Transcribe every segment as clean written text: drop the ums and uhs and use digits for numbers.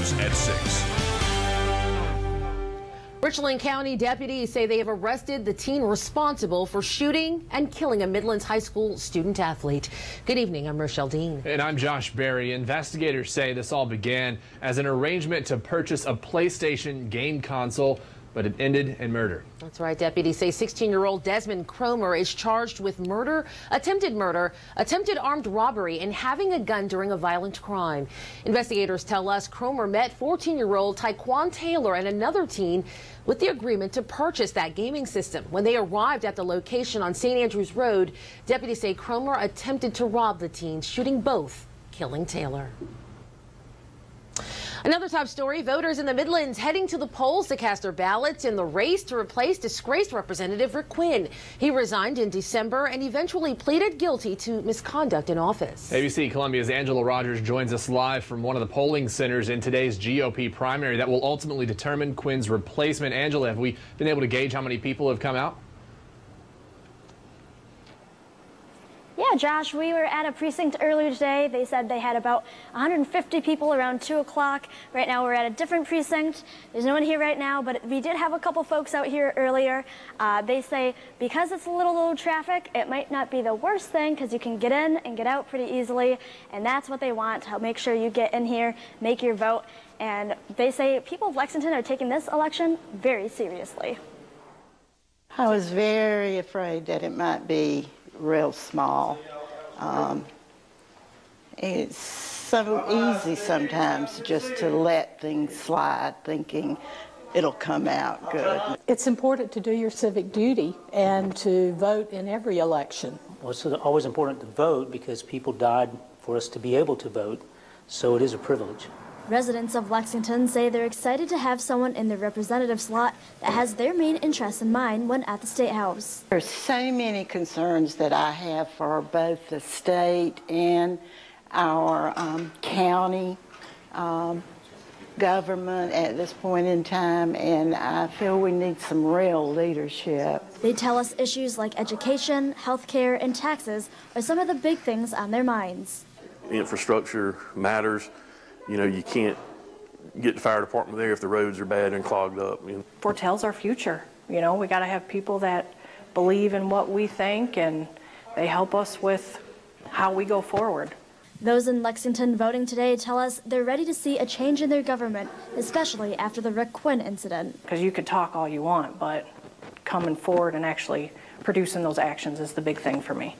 News at 6. Richland County deputies say they have arrested the teen responsible for shooting and killing a Midlands High School student athlete. Good evening, I'm Rochelle Dean. And I'm Josh Berry. Investigators say this all began as an arrangement to purchase a PlayStation game console, but it ended in murder. That's right. Deputies say 16-year-old Desmond Cromer is charged with murder, attempted armed robbery, and having a gun during a violent crime. Investigators tell us Cromer met 14-year-old Tyquan Taylor and another teen with the agreement to purchase that gaming system. When they arrived at the location on St. Andrews Road, deputies say Cromer attempted to rob the teens, shooting both, killing Taylor. Another top story, voters in the Midlands heading to the polls to cast their ballots in the race to replace disgraced Representative Rick Quinn. He resigned in December and eventually pleaded guilty to misconduct in office. ABC Columbia's Angela Rogers joins us live from one of the polling centers in today's GOP primary that will ultimately determine Quinn's replacement. Angela, have we been able to gauge how many people have come out? Yeah, Josh, we were at a precinct earlier today. They said they had about 150 people around 2 o'clock. Right now we're at a different precinct. There's no one here right now, but we did have a couple folks out here earlier. They say because it's a little low traffic, it might not be the worst thing because you can get in and get out pretty easily, and that's what they want, to help make sure you get in here, make your vote. And they say people of Lexington are taking this election very seriously. I was very afraid that it might be real small. It's so easy sometimes just to let things slide thinking it'll come out good. It's important to do your civic duty and to vote in every election. Well, it's always important to vote because people died for us to be able to vote, so it is a privilege. Residents of Lexington say they're excited to have someone in the representative slot that has their main interests in mind when at the State House. There's so many concerns that I have for both the state and our county government at this point in time, and I feel we need some real leadership. They tell us issues like education, health care, and taxes are some of the big things on their minds. Infrastructure matters. You know, you can't get the fire department there if the roads are bad and clogged up. Foretells our future. You know, we got to have people that believe in what we think, and they help us with how we go forward. Those in Lexington voting today tell us they're ready to see a change in their government, especially after the Rick Quinn incident. Because you could talk all you want, but coming forward and actually producing those actions is the big thing for me.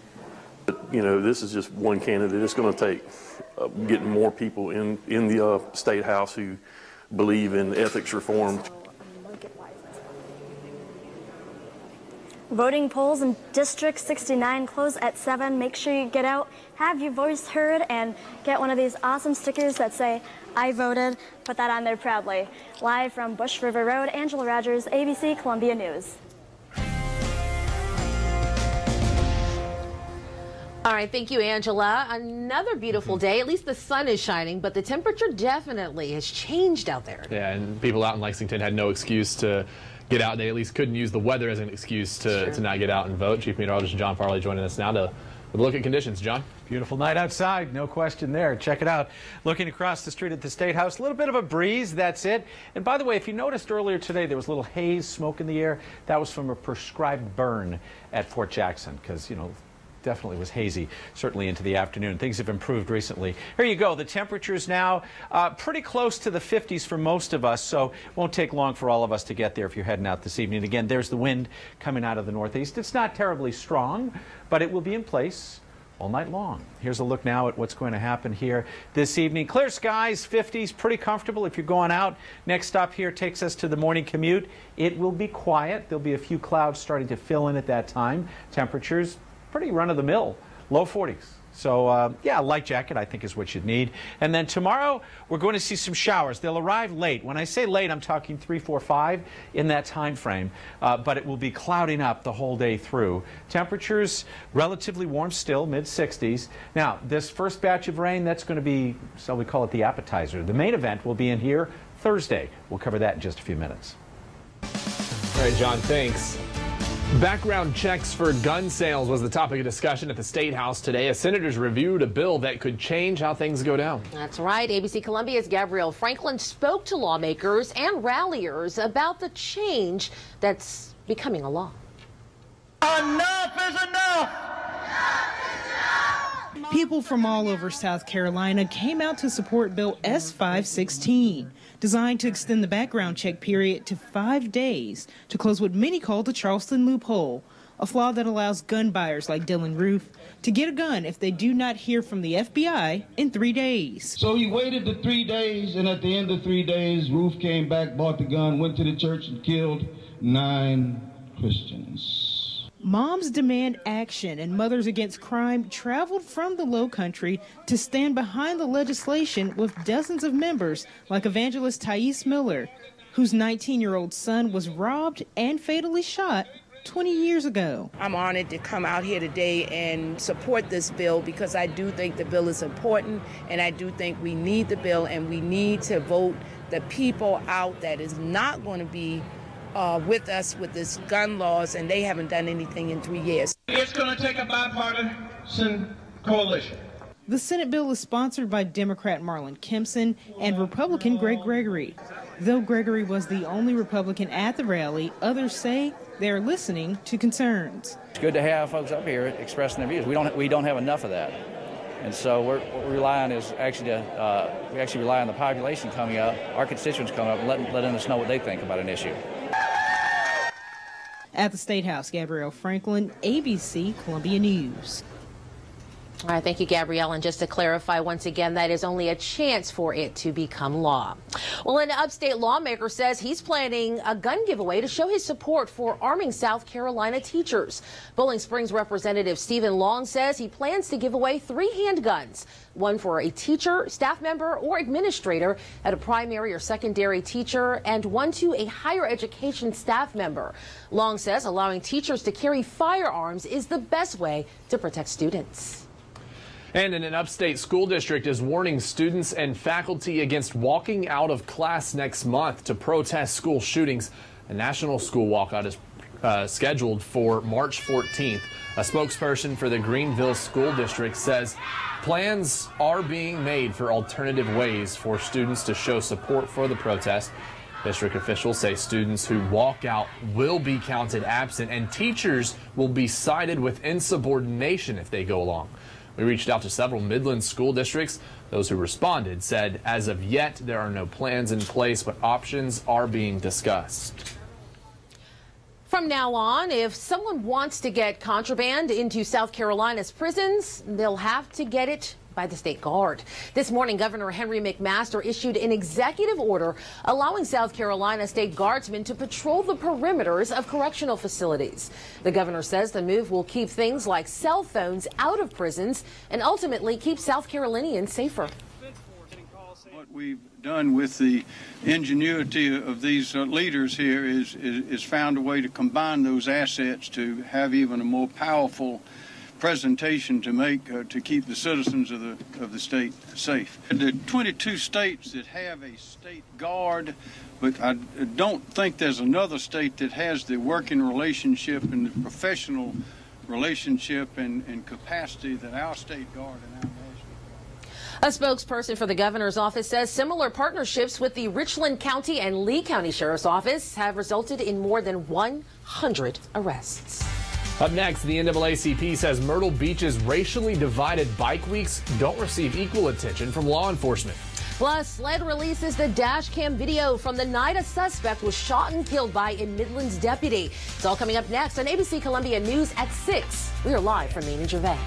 You know, this is just one candidate. It's going to take getting more people in the State House who believe in ethics reform. Voting polls in District 69 close at 7. Make sure you get out, have your voice heard, and get one of these awesome stickers that say, "I voted." Put that on there proudly. Live from Bush River Road, Angela Rogers, ABC Columbia News. All right, thank you, Angela. Another beautiful day. At least the sun is shining, but the temperature definitely has changed out there. Yeah, and people out in Lexington had no excuse to get out. They at least couldn't use the weather as an excuse to not get out and vote. Chief Meteorologist John Farley joining us now to look at conditions. John? Beautiful night outside, no question there. Check it out. Looking across the street at the State House, a little bit of a breeze, that's it. And by the way, if you noticed earlier today, there was a little haze, smoke in the air. That was from a prescribed burn at Fort Jackson because, you know, definitely was hazy, certainly into the afternoon. Things have improved recently. Here you go. The temperatures now pretty close to the 50s for most of us, so it won't take long for all of us to get there if you're heading out this evening. Again, there's the wind coming out of the northeast. It's not terribly strong, but it will be in place all night long. Here's a look now at what's going to happen here this evening. Clear skies, 50s, pretty comfortable if you're going out. Next stop here takes us to the morning commute. It will be quiet. There'll be a few clouds starting to fill in at that time. Temperatures pretty run-of-the-mill, low 40s. So, yeah, a light jacket, I think, is what you'd need. And then tomorrow, we're going to see some showers. They'll arrive late. When I say late, I'm talking 3, 4, 5 in that time frame. But it will be clouding up the whole day through. Temperatures relatively warm still, mid-60s. Now, this first batch of rain, that's going to be, so we call it the appetizer. The main event will be in here Thursday. We'll cover that in just a few minutes. All right, John, thanks. Background checks for gun sales was the topic of discussion at the State House today as senators reviewed a bill that could change how things go down. That's right. ABC Columbia's Gabrielle Franklin spoke to lawmakers and ralliers about the change that's becoming a law. Enough is enough! People from all over South Carolina came out to support Bill S-516, designed to extend the background check period to 5 days to close what many call the Charleston loophole, a flaw that allows gun buyers like Dylan Roof to get a gun if they do not hear from the FBI in 3 days. So he waited the 3 days, and at the end of 3 days, Roof came back, bought the gun, went to the church and killed 9 Christians. Moms demand action, and Mothers Against Crime traveled from the Low Country to stand behind the legislation with dozens of members like evangelist Thais Miller, whose 19-year-old son was robbed and fatally shot 20 years ago. I'm honored to come out here today and support this bill because I do think the bill is important, and I do think we need the bill, and we need to vote the people out that is not going to be with us with this gun laws, and they haven't done anything in 3 years. It's going to take a bipartisan coalition. The Senate bill is sponsored by Democrat Marlon Kempson and Republican Greg Gregory. Though Gregory was the only Republican at the rally, others say they're listening to concerns. It's good to have folks up here expressing their views. We don't have enough of that. And so what we rely on is actually we rely on the population coming up, our constituents coming up, and letting us know what they think about an issue. At the State House, Gabrielle Franklin, ABC Columbia News. All right, thank you, Gabrielle. And just to clarify once again, that is only a chance for it to become law. Well, an upstate lawmaker says he's planning a gun giveaway to show his support for arming South Carolina teachers. Bowling Springs Representative Stephen Long says he plans to give away 3 handguns, one for a teacher, staff member, or administrator at a primary or secondary teacher, and one to a higher education staff member. Long says allowing teachers to carry firearms is the best way to protect students. And an upstate school district is warning students and faculty against walking out of class next month to protest school shootings. A national school walkout is scheduled for March 14th. A spokesperson for the Greenville School District says plans are being made for alternative ways for students to show support for the protest. District officials say students who walk out will be counted absent, and teachers will be cited with insubordination if they go along. We reached out to several Midland school districts. Those who responded said as of yet there are no plans in place, but options are being discussed. From now on, if someone wants to get contraband into South Carolina's prisons, they'll have to get it by the state guard. This morning, Governor Henry McMaster issued an executive order allowing South Carolina state guardsmen to patrol the perimeters of correctional facilities. The governor says the move will keep things like cell phones out of prisons and ultimately keep South Carolinians safer. What we've done with the ingenuity of these leaders here is found a way to combine those assets to have even a more powerful presentation to make to keep the citizens of the state safe. There are 22 states that have a state guard, but I don't think there's another state that has the working relationship and the professional relationship and capacity that our state guard and our national guard. A spokesperson for the governor's office says similar partnerships with the Richland County and Lee County Sheriff's Office have resulted in more than 100 arrests. Up next, the NAACP says Myrtle Beach's racially divided bike weeks don't receive equal attention from law enforcement. Plus, SLED releases the dash cam video from the night a suspect was shot and killed by a Midlands deputy. It's all coming up next on ABC Columbia News at 6. We are live from Main and Gervais.